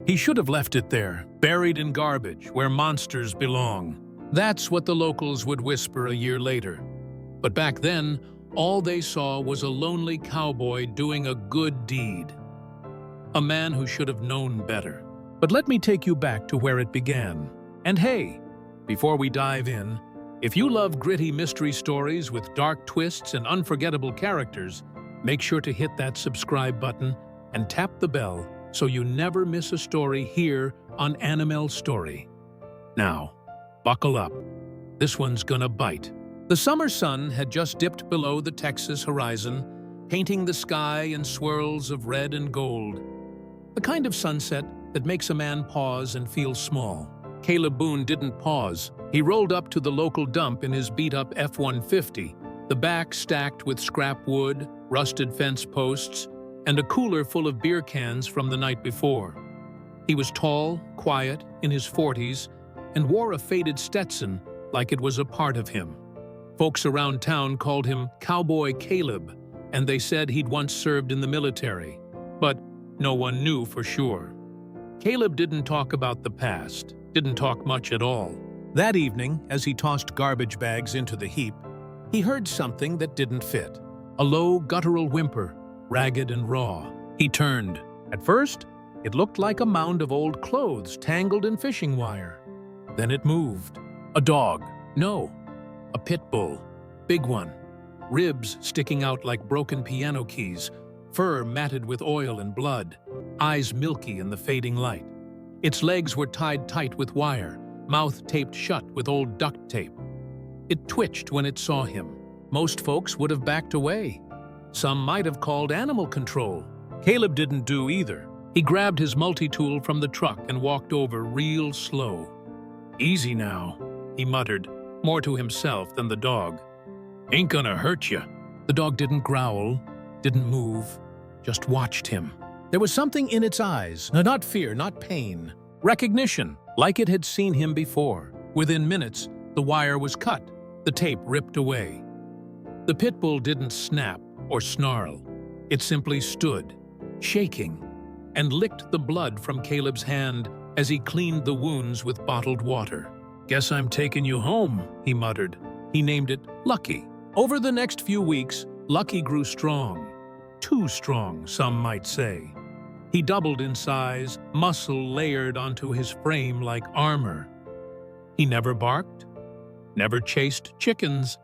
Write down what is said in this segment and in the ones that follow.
He should have left it there, buried in garbage, where monsters belong. That's what the locals would whisper a year later. But back then, all they saw was a lonely cowboy doing a good deed. A man who should have known better. But let me take you back to where it began. And hey, before we dive in, if you love gritty mystery stories with dark twists and unforgettable characters, make sure to hit that subscribe button and tap the bell so you never miss a story here on Animal Story. Now, buckle up. This one's gonna bite. The summer sun had just dipped below the Texas horizon, painting the sky in swirls of red and gold. The kind of sunset that makes a man pause and feel small. Caleb Boone didn't pause. He rolled up to the local dump in his beat-up F-150, the back stacked with scrap wood, rusted fence posts, and a cooler full of beer cans from the night before. He was tall, quiet, in his 40s, and wore a faded Stetson like it was a part of him. Folks around town called him Cowboy Caleb, and they said he'd once served in the military. But no one knew for sure. Caleb didn't talk about the past, didn't talk much at all. That evening, as he tossed garbage bags into the heap, he heard something that didn't fit. A low, guttural whimper, ragged and raw. He turned. At first, it looked like a mound of old clothes tangled in fishing wire. Then it moved. A dog. No, a Pitbull. Big one. Ribs sticking out like broken piano keys, fur matted with oil and blood, eyes milky in the fading light. Its legs were tied tight with wire, mouth taped shut with old duct tape. It twitched when it saw him. Most folks would have backed away. Some might have called animal control. Caleb didn't do either. He grabbed his multi-tool from the truck and walked over real slow. "Easy now," he muttered, more to himself than the dog. "Ain't gonna hurt ya." The dog didn't growl, didn't move, just watched him. There was something in its eyes, not fear, not pain. Recognition, like it had seen him before. Within minutes, the wire was cut, the tape ripped away. The pit bull didn't snap or snarl. It simply stood, shaking, and licked the blood from Caleb's hand as he cleaned the wounds with bottled water. "Guess I'm taking you home," he muttered. He named it Lucky. Over the next few weeks, Lucky grew strong. Too strong, some might say. He doubled in size, muscle layered onto his frame like armor. He never barked, never chased chickens.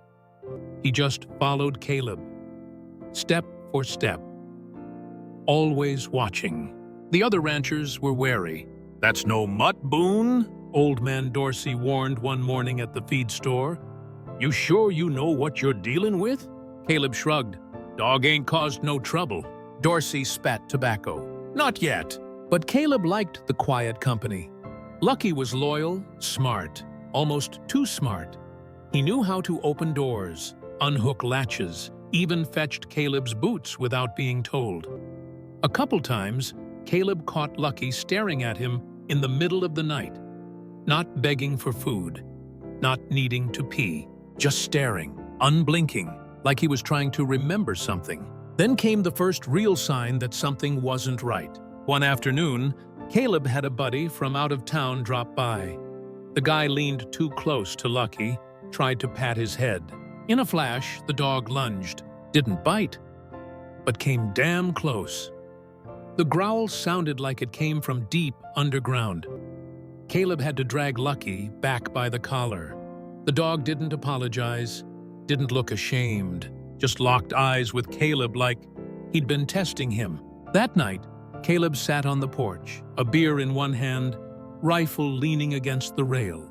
He just followed Caleb, step for step, always watching. The other ranchers were wary. "That's no mutt, Boone," Old Man Dorsey warned one morning at the feed store. "You sure you know what you're dealing with?" Caleb shrugged. "Dog ain't caused no trouble." Dorsey spat tobacco. "Not yet." But Caleb liked the quiet company. Lucky was loyal, smart, almost too smart. He knew how to open doors, unhook latches, even fetched Caleb's boots without being told. A couple times, Caleb caught Lucky staring at him in the middle of the night, not begging for food, not needing to pee, just staring, unblinking, like he was trying to remember something. Then came the first real sign that something wasn't right. One afternoon, Caleb had a buddy from out of town drop by. The guy leaned too close to Lucky, tried to pat his head. In a flash, the dog lunged, didn't bite, but came damn close. The growl sounded like it came from deep underground. Caleb had to drag Lucky back by the collar. The dog didn't apologize, didn't look ashamed, just locked eyes with Caleb like he'd been testing him. That night, Caleb sat on the porch, a beer in one hand, rifle leaning against the rail.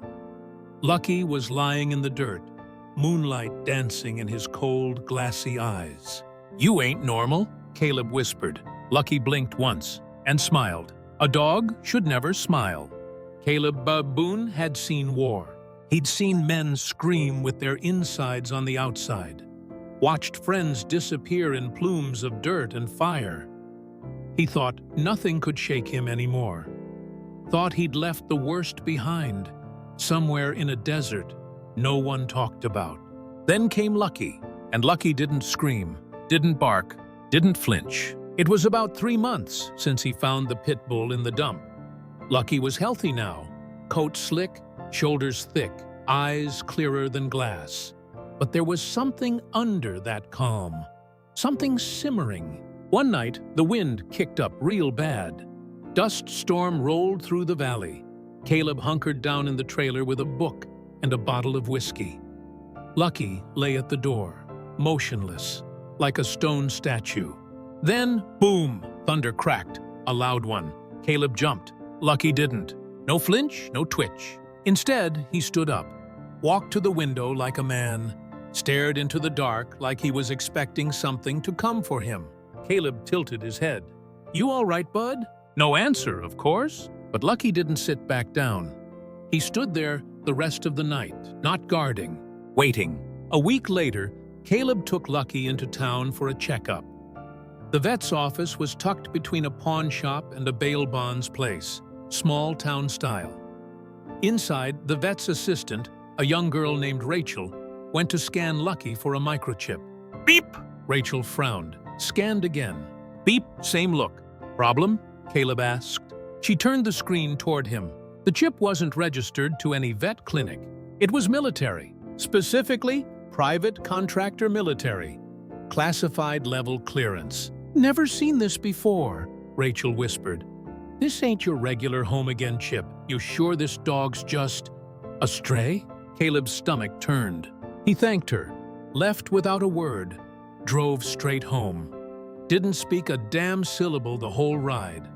Lucky was lying in the dirt, moonlight dancing in his cold, glassy eyes. "You ain't normal," Caleb whispered. Lucky blinked once and smiled. A dog should never smile. Caleb Boone had seen war. He'd seen men scream with their insides on the outside, watched friends disappear in plumes of dirt and fire. He thought nothing could shake him anymore. Thought he'd left the worst behind, somewhere in a desert no one talked about. Then came Lucky, and Lucky didn't scream, didn't bark, didn't flinch. It was about 3 months since he found the pit bull in the dump. Lucky was healthy now, coat slick, shoulders thick, eyes clearer than glass. But there was something under that calm, something simmering. One night, the wind kicked up real bad. Dust storm rolled through the valley. Caleb hunkered down in the trailer with a book and a bottle of whiskey. Lucky lay at the door, motionless, like a stone statue. Then, boom, thunder cracked, a loud one. Caleb jumped. Lucky didn't. No flinch, no twitch. Instead, he stood up, walked to the window like a man, stared into the dark like he was expecting something to come for him. Caleb tilted his head. "You all right, bud?" No answer, of course, but Lucky didn't sit back down. He stood there the rest of the night, not guarding, waiting. A week later, Caleb took Lucky into town for a checkup. The vet's office was tucked between a pawn shop and a bail bonds place, small town style. Inside, the vet's assistant, a young girl named Rachel, went to scan Lucky for a microchip. Beep! Rachel frowned, scanned again. Beep, same look. Problem? Caleb asked. She turned the screen toward him. The chip wasn't registered to any vet clinic. It was military, specifically private contractor military. Classified level clearance. Never seen this before, Rachel whispered. This ain't your regular home-again chip. You sure this dog's just a stray? Caleb's stomach turned. He thanked her, left without a word, drove straight home. Didn't speak a damn syllable the whole ride.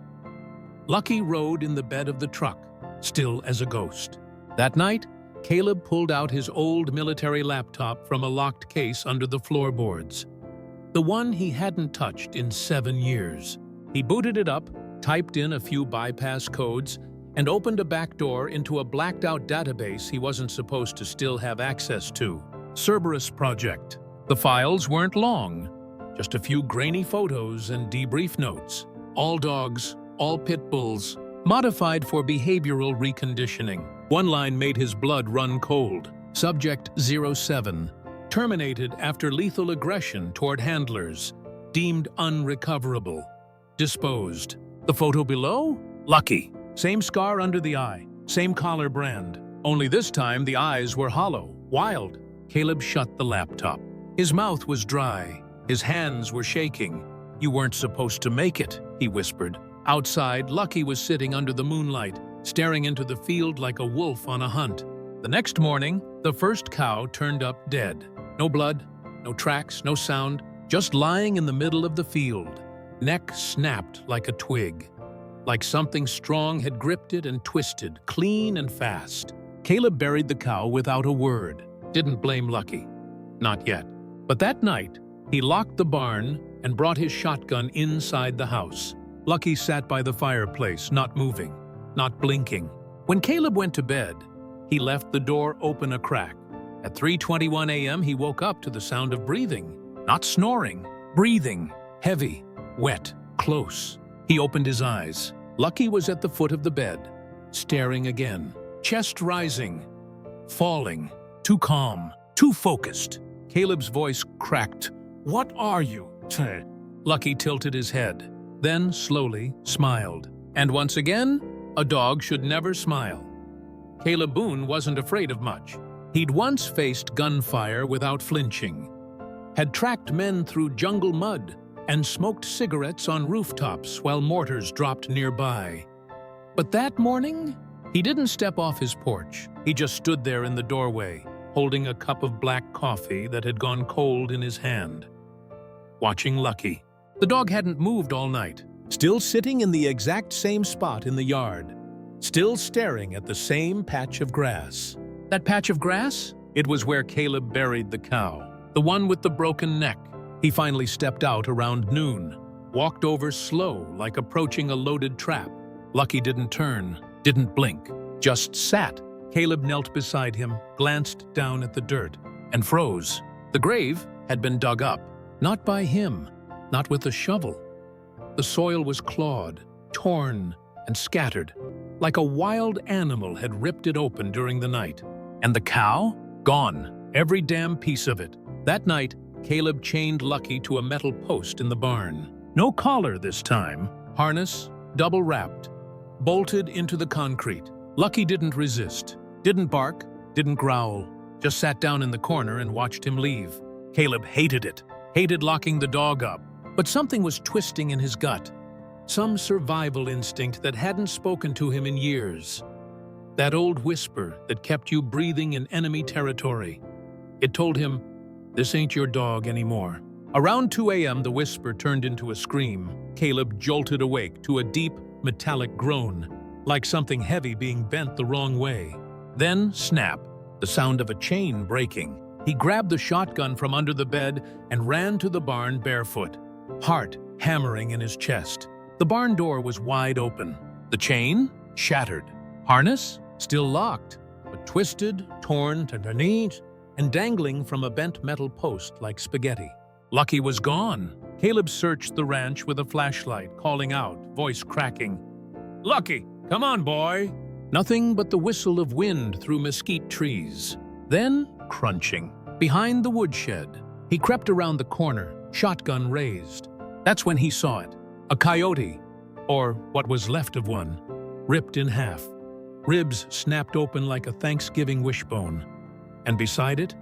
Lucky rode in the bed of the truck, still as a ghost. That night, Caleb pulled out his old military laptop from a locked case under the floorboards. The one he hadn't touched in 7 years. He booted it up, typed in a few bypass codes, and opened a back door into a blacked-out database he wasn't supposed to still have access to. Cerberus Project. The files weren't long, just a few grainy photos and debrief notes. All dogs, all pit bulls, modified for behavioral reconditioning. One line made his blood run cold. Subject 07. Terminated after lethal aggression toward handlers. Deemed unrecoverable. Disposed. The photo below? Lucky. Same scar under the eye. Same collar brand. Only this time the eyes were hollow, wild. Caleb shut the laptop. His mouth was dry. His hands were shaking. You weren't supposed to make it, he whispered. Outside, Lucky was sitting under the moonlight, staring into the field like a wolf on a hunt. The next morning, the first cow turned up dead. No blood, no tracks, no sound, just lying in the middle of the field. Neck snapped like a twig. Like something strong had gripped it and twisted, clean and fast. Caleb buried the cow without a word. Didn't blame Lucky. Not yet. But that night, he locked the barn and brought his shotgun inside the house. Lucky sat by the fireplace, not moving, not blinking. When Caleb went to bed, he left the door open a crack. At 3:21 a.m., he woke up to the sound of breathing. Not snoring, breathing. Heavy, wet, close. He opened his eyes. Lucky was at the foot of the bed, staring again. Chest rising, falling. Too calm, too focused. Caleb's voice cracked. "What are you?" Lucky tilted his head, then slowly smiled. And once again, a dog should never smile. Caleb Boone wasn't afraid of much. He'd once faced gunfire without flinching, had tracked men through jungle mud, and smoked cigarettes on rooftops while mortars dropped nearby. But that morning, he didn't step off his porch. He just stood there in the doorway, holding a cup of black coffee that had gone cold in his hand, watching Lucky. The dog hadn't moved all night, still sitting in the exact same spot in the yard, still staring at the same patch of grass. That patch of grass? It was where Caleb buried the cow, the one with the broken neck. He finally stepped out around noon, walked over slow like approaching a loaded trap. Lucky didn't turn, didn't blink, just sat. Caleb knelt beside him, glanced down at the dirt, and froze. The grave had been dug up, not by him, not with a shovel. The soil was clawed, torn, and scattered, like a wild animal had ripped it open during the night. And the cow? Gone, every damn piece of it. That night, Caleb chained Lucky to a metal post in the barn. No collar this time, harness, double-wrapped. bolted into the concrete. Lucky didn't resist, didn't bark, didn't growl, just sat down in the corner and watched him leave. Caleb hated it, hated locking the dog up, but something was twisting in his gut. Some survival instinct that hadn't spoken to him in years. That old whisper that kept you breathing in enemy territory. It told him, "This ain't your dog anymore." Around 2 a.m., the whisper turned into a scream. Caleb jolted awake to a deep, metallic groan, like something heavy being bent the wrong way. Then, snap, the sound of a chain breaking. He grabbed the shotgun from under the bed and ran to the barn barefoot, heart hammering in his chest. The barn door was wide open. The chain? Shattered. Harness? Still locked, but twisted, torn to the knees, and dangling from a bent metal post like spaghetti. Lucky was gone. Caleb searched the ranch with a flashlight, calling out, voice cracking, "Lucky, come on, boy!" Nothing but the whistle of wind through mesquite trees. Then, crunching. Behind the woodshed, he crept around the corner, shotgun raised. That's when he saw it. A coyote, or what was left of one, ripped in half. Ribs snapped open like a Thanksgiving wishbone. And beside it,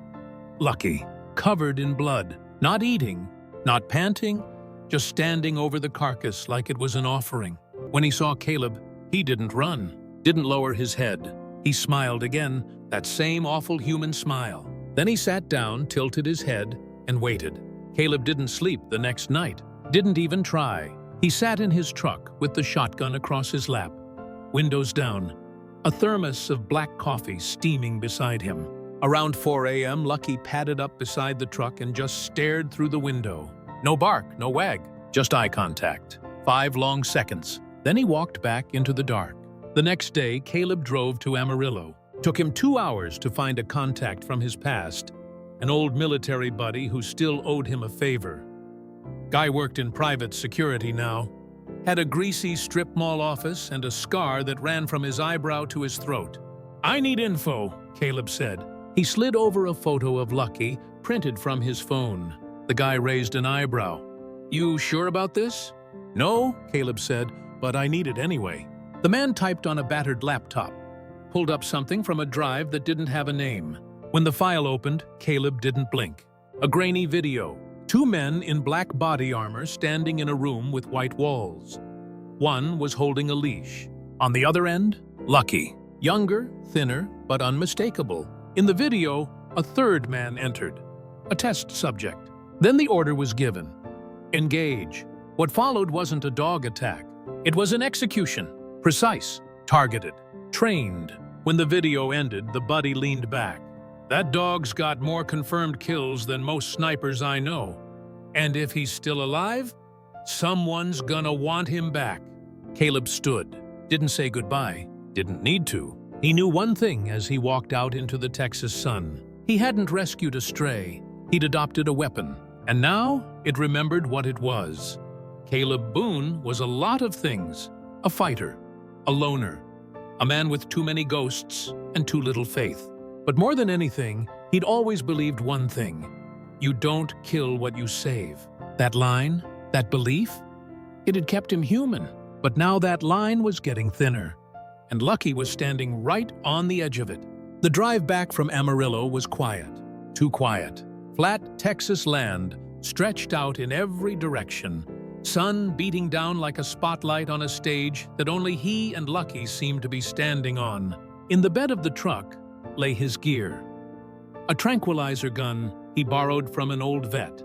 Lucky, covered in blood, not eating, not panting, just standing over the carcass like it was an offering. When he saw Caleb, he didn't run, didn't lower his head. He smiled again, that same awful human smile. Then he sat down, tilted his head, and waited. Caleb didn't sleep the next night, didn't even try. He sat in his truck with the shotgun across his lap, windows down, a thermos of black coffee steaming beside him. Around 4 a.m., Lucky padded up beside the truck and just stared through the window. No bark, no wag, just eye contact. 5 long seconds. Then he walked back into the dark. The next day, Caleb drove to Amarillo. Took him 2 hours to find a contact from his past, an old military buddy who still owed him a favor. Guy worked in private security now, had a greasy strip mall office and a scar that ran from his eyebrow to his throat. "I need info," Caleb said. He slid over a photo of Lucky, printed from his phone. The guy raised an eyebrow. "You sure about this?" "No," Caleb said, "but I need it anyway." The man typed on a battered laptop, pulled up something from a drive that didn't have a name. When the file opened, Caleb didn't blink. A grainy video. 2 men in black body armor standing in a room with white walls. One was holding a leash. On the other end, Lucky. Younger, thinner, but unmistakable. In the video, a third man entered. A test subject. Then the order was given. Engage. What followed wasn't a dog attack. It was an execution. Precise. Targeted. Trained. When the video ended, the buddy leaned back. "That dog's got more confirmed kills than most snipers I know. And if he's still alive, someone's gonna want him back." Caleb stood. Didn't say goodbye. Didn't need to. He knew one thing as he walked out into the Texas sun. He hadn't rescued a stray. He'd adopted a weapon. And now it remembered what it was. Caleb Boone was a lot of things. A fighter. A loner. A man with too many ghosts and too little faith. But more than anything, he'd always believed one thing. You don't kill what you save. That line, that belief, it had kept him human. But now that line was getting thinner. And Lucky was standing right on the edge of it. The drive back from Amarillo was quiet. Too quiet. Flat Texas land stretched out in every direction. Sun beating down like a spotlight on a stage that only he and Lucky seemed to be standing on. In the bed of the truck lay his gear. A tranquilizer gun he borrowed from an old vet.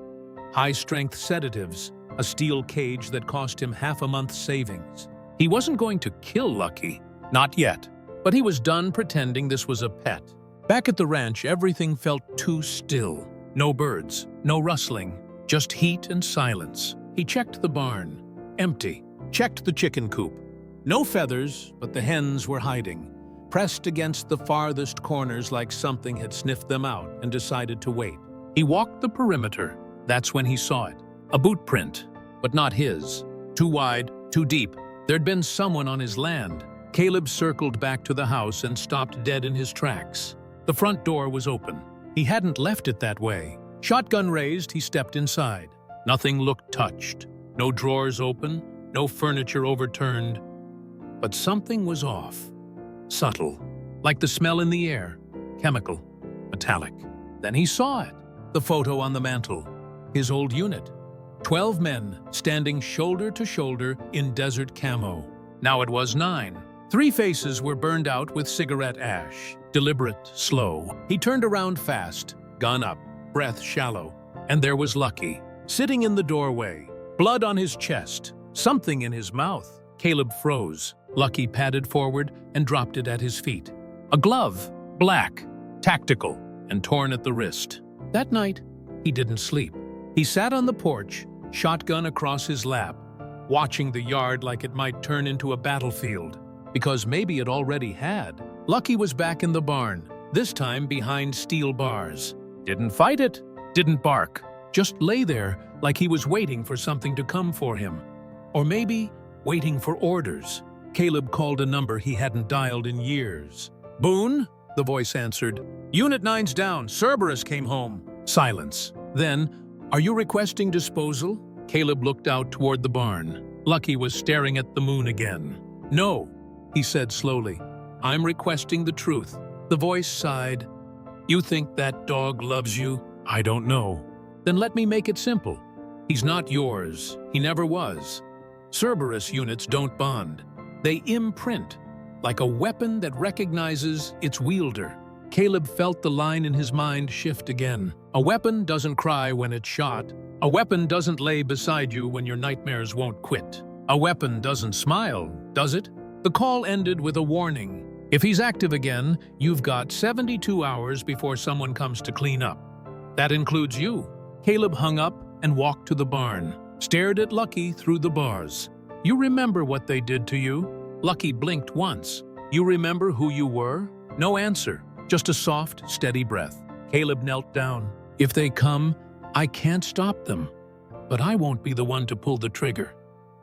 High-strength sedatives, a steel cage that cost him half a month's savings. He wasn't going to kill Lucky. Not yet. But he was done pretending this was a pet. Back at the ranch, everything felt too still. No birds, no rustling, just heat and silence. He checked the barn. Empty. Checked the chicken coop. No feathers, but the hens were hiding, pressed against the farthest corners like something had sniffed them out and decided to wait. He walked the perimeter. That's when he saw it. A boot print, but not his. Too wide, too deep. There'd been someone on his land. Caleb circled back to the house and stopped dead in his tracks. The front door was open. He hadn't left it that way. Shotgun raised, he stepped inside. Nothing looked touched. No drawers open, no furniture overturned. But something was off. Subtle, like the smell in the air, chemical, metallic. Then he saw it, the photo on the mantel, his old unit. 12 men standing shoulder to shoulder in desert camo. Now it was 9. 3 faces were burned out with cigarette ash, deliberate, slow. He turned around fast, gun up, breath shallow, and there was Lucky, sitting in the doorway, blood on his chest, something in his mouth. Caleb froze. Lucky padded forward and dropped it at his feet. A glove, black, tactical, and torn at the wrist. That night, he didn't sleep. He sat on the porch, shotgun across his lap, watching the yard like it might turn into a battlefield. Because maybe it already had. Lucky was back in the barn, this time behind steel bars. Didn't fight it, didn't bark, just lay there like he was waiting for something to come for him. Or maybe waiting for orders. Caleb called a number he hadn't dialed in years. "Boone?" the voice answered. "Unit 9's down. Cerberus came home." Silence. Then, "Are you requesting disposal?" Caleb looked out toward the barn. Lucky was staring at the moon again. "No," he said slowly. "I'm requesting the truth." The voice sighed. "You think that dog loves you?" "I don't know." "Then let me make it simple. He's not yours. He never was. Cerberus units don't bond. They imprint, like a weapon that recognizes its wielder." Caleb felt the line in his mind shift again. A weapon doesn't cry when it's shot. A weapon doesn't lay beside you when your nightmares won't quit. A weapon doesn't smile, does it? The call ended with a warning. If he's active again, you've got 72 hours before someone comes to clean up. That includes you. Caleb hung up and walked to the barn, stared at Lucky through the bars. "You remember what they did to you?" Lucky blinked once. "You remember who you were?" No answer, just a soft, steady breath. Caleb knelt down. "If they come, I can't stop them. But I won't be the one to pull the trigger.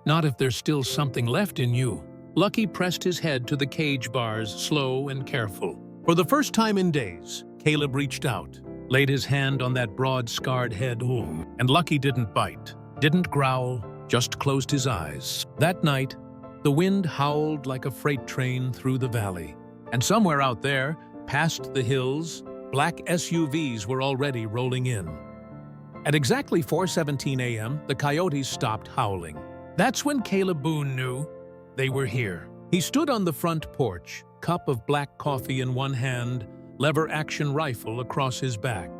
Not if there's still something left in you." Lucky pressed his head to the cage bars, slow and careful. For the first time in days, Caleb reached out, laid his hand on that broad, scarred head, and Lucky didn't bite, didn't growl, just closed his eyes. That night, the wind howled like a freight train through the valley. And somewhere out there, past the hills, black SUVs were already rolling in. At exactly 4:17 a.m., the coyotes stopped howling. That's when Caleb Boone knew they were here. He stood on the front porch, cup of black coffee in one hand, lever-action rifle across his back.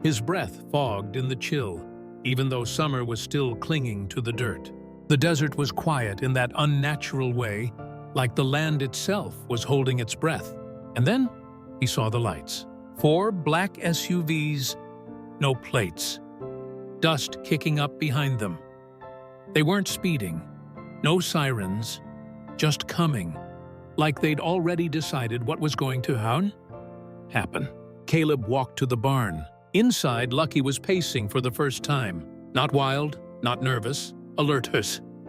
His breath fogged in the chill, even though summer was still clinging to the dirt. The desert was quiet in that unnatural way, like the land itself was holding its breath. And then he saw the lights. 4 black SUVs, no plates. Dust kicking up behind them. They weren't speeding, no sirens, just coming, like they'd already decided what was going to happen. Caleb walked to the barn. Inside, Lucky was pacing for the first time. Not wild, not nervous, alert,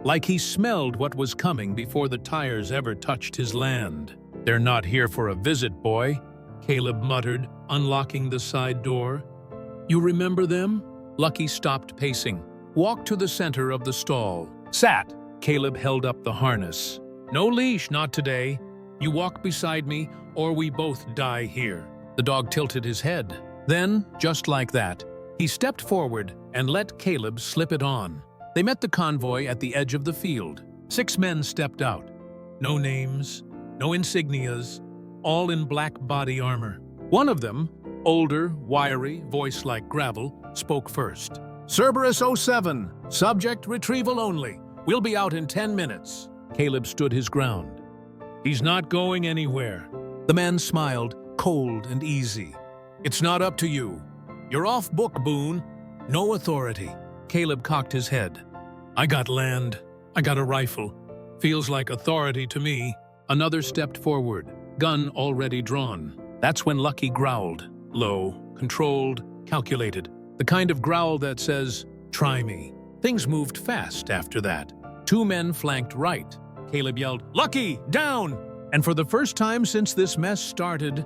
like he smelled what was coming before the tires ever touched his land. "They're not here for a visit, boy," Caleb muttered, unlocking the side door. "You remember them?" Lucky stopped pacing, walked to the center of the stall. Sat. Caleb held up the harness. "No leash, not today. You walk beside me, or we both die here." The dog tilted his head. Then, just like that, he stepped forward and let Caleb slip it on. They met the convoy at the edge of the field. 6 men stepped out. No names, no insignias, all in black body armor. One of them, older, wiry, voice like gravel, spoke first. "Cerberus 07, subject retrieval only. We'll be out in 10 minutes. Caleb stood his ground. "He's not going anywhere." The man smiled, cold and easy. "It's not up to you. You're off book, Boone. No authority." Caleb cocked his head. "I got land. I got a rifle. Feels like authority to me." Another stepped forward, gun already drawn. That's when Lucky growled, low, controlled, calculated. The kind of growl that says, "Try me." Things moved fast after that. 2 men flanked right. Caleb yelled, "Lucky, down!" And for the first time since this mess started,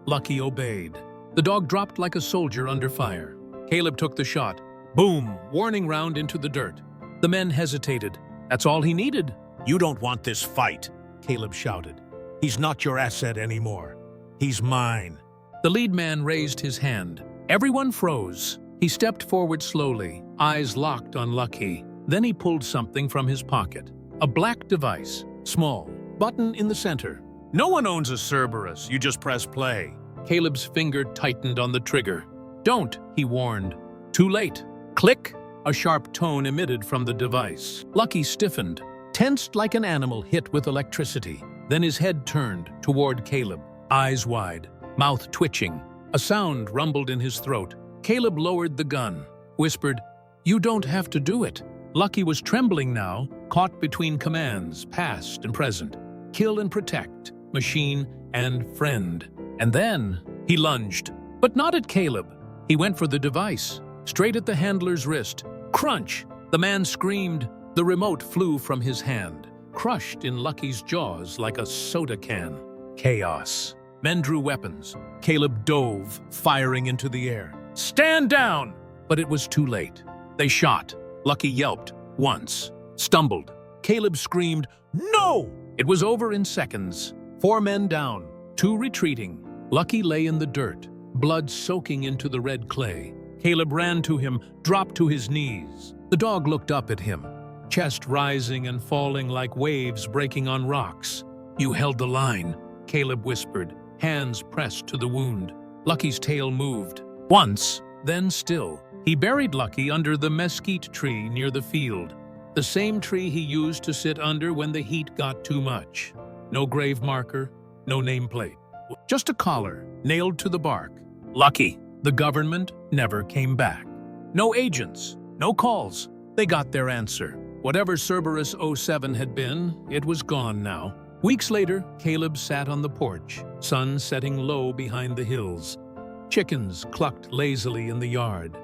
Lucky obeyed. The dog dropped like a soldier under fire. Caleb took the shot. Boom! Warning round into the dirt. The men hesitated. That's all he needed. "You don't want this fight." Caleb shouted. "He's not your asset anymore. He's mine." The lead man raised his hand. Everyone froze. He stepped forward slowly, eyes locked on Lucky. Then he pulled something from his pocket. A black device, small, button in the center. "No one owns a Cerberus, you just press play." Caleb's finger tightened on the trigger. "Don't," he warned. Too late. Click! A sharp tone emitted from the device. Lucky stiffened, tensed like an animal hit with electricity. Then his head turned toward Caleb, eyes wide, mouth twitching. A sound rumbled in his throat. Caleb lowered the gun, whispered, "You don't have to do it." Lucky was trembling now, caught between commands, past and present. Kill and protect, machine and friend. And then he lunged, but not at Caleb. He went for the device, straight at the handler's wrist. Crunch! The man screamed. The remote flew from his hand, crushed in Lucky's jaws like a soda can. Chaos. Men drew weapons. Caleb dove, firing into the air. "Stand down!" But it was too late. They shot. Lucky yelped once, stumbled. Caleb screamed, "No!" It was over in seconds. 4 men down, 2 retreating. Lucky lay in the dirt, blood soaking into the red clay. Caleb ran to him, dropped to his knees. The dog looked up at him, chest rising and falling like waves breaking on rocks. "You held the line," Caleb whispered, hands pressed to the wound. Lucky's tail moved. Once, then still. He buried Lucky under the mesquite tree near the field, the same tree he used to sit under when the heat got too much. No grave marker, no nameplate. Just a collar, nailed to the bark. Lucky. The government never came back. No agents, no calls. They got their answer. Whatever Cerberus 07 had been, it was gone now. Weeks later, Caleb sat on the porch, sun setting low behind the hills. Chickens clucked lazily in the yard.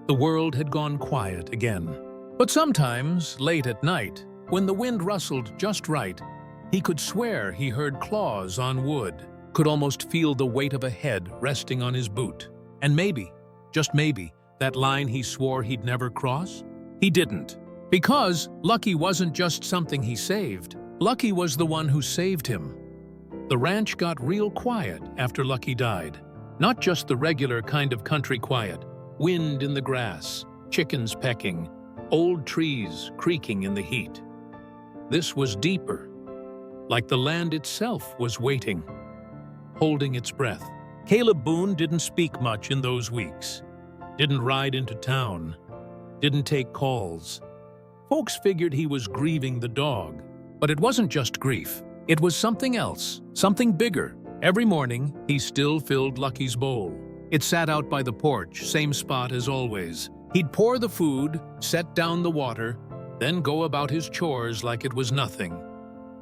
The world had gone quiet again. But sometimes, late at night, when the wind rustled just right, he could swear he heard claws on wood, could almost feel the weight of a head resting on his boot. And maybe, just maybe, that line he swore he'd never cross? He didn't. Because Lucky wasn't just something he saved. Lucky was the one who saved him. The ranch got real quiet after Lucky died. Not just the regular kind of country quiet. Wind in the grass, chickens pecking, old trees creaking in the heat. This was deeper, like the land itself was waiting, holding its breath. Caleb Boone didn't speak much in those weeks. Didn't ride into town. Didn't take calls. Folks figured he was grieving the dog. But it wasn't just grief. It was something else, something bigger. Every morning, he still filled Lucky's bowl. It sat out by the porch, same spot as always. He'd pour the food, set down the water, then go about his chores like it was nothing.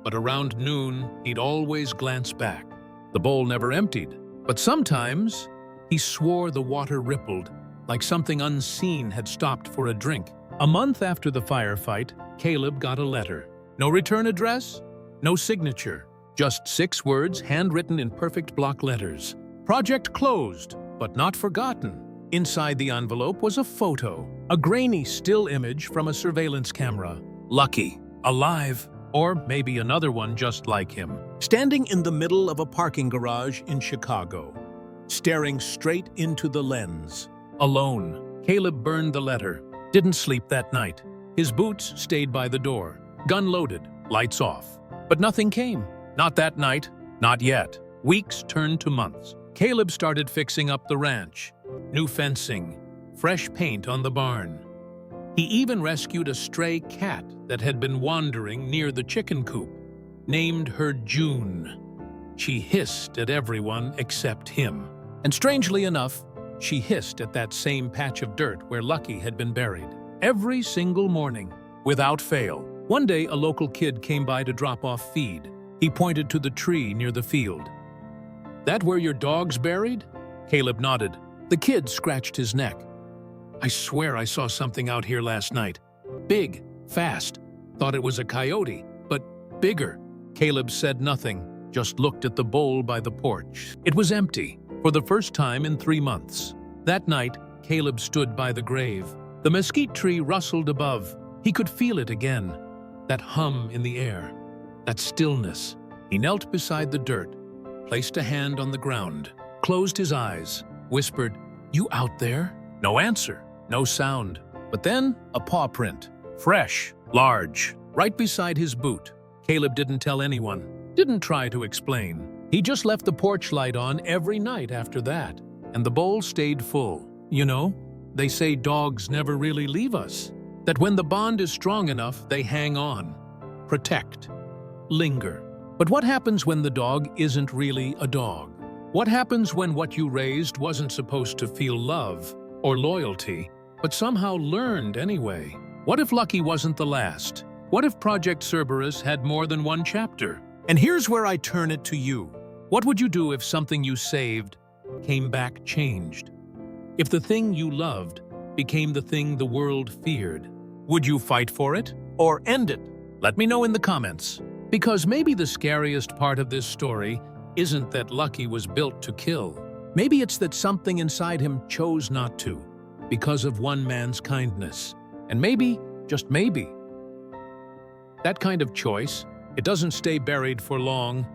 But around noon, he'd always glance back. The bowl never emptied. But sometimes, he swore the water rippled, like something unseen had stopped for a drink. A month after the firefight, Caleb got a letter. No return address, no signature, just 6 words handwritten in perfect block letters. Project closed, but not forgotten. Inside the envelope was a photo, a grainy still image from a surveillance camera. Lucky, alive, or maybe another one just like him, standing in the middle of a parking garage in Chicago, staring straight into the lens. Alone, Caleb burned the letter, didn't sleep that night. His boots stayed by the door. Gun loaded, lights off. But nothing came. Not that night, not yet. Weeks turned to months. Caleb started fixing up the ranch. New fencing, fresh paint on the barn. He even rescued a stray cat that had been wandering near the chicken coop. Named her June. She hissed at everyone except him. And strangely enough, she hissed at that same patch of dirt where Lucky had been buried. Every single morning, without fail. One day, a local kid came by to drop off feed. He pointed to the tree near the field. "That where your dog's buried?" Caleb nodded. The kid scratched his neck. "I swear I saw something out here last night. Big, fast. Thought it was a coyote, but bigger." Caleb said nothing, just looked at the bowl by the porch. It was empty, for the first time in 3 months. That night, Caleb stood by the grave. The mesquite tree rustled above. He could feel it again. That hum in the air. that stillness. He knelt beside the dirt, placed a hand on the ground, closed his eyes, whispered, "You out there?" No answer, no sound. But then, a paw print. Fresh, large, right beside his boot. Caleb didn't tell anyone, didn't try to explain. He just left the porch light on every night after that, and the bowl stayed full. You know, they say dogs never really leave us. That when the bond is strong enough, they hang on, protect, linger. But what happens when the dog isn't really a dog? What happens when what you raised wasn't supposed to feel love or loyalty, but somehow learned anyway? What if Lucky wasn't the last? What if Project Cerberus had more than one chapter? And here's where I turn it to you. What would you do if something you saved came back changed? If the thing you loved became the thing the world feared? Would you fight for it or end it? Let me know in the comments. Because maybe the scariest part of this story isn't that Lucky was built to kill. Maybe it's that something inside him chose not to, because of one man's kindness. And maybe, just maybe, that kind of choice, it doesn't stay buried for long.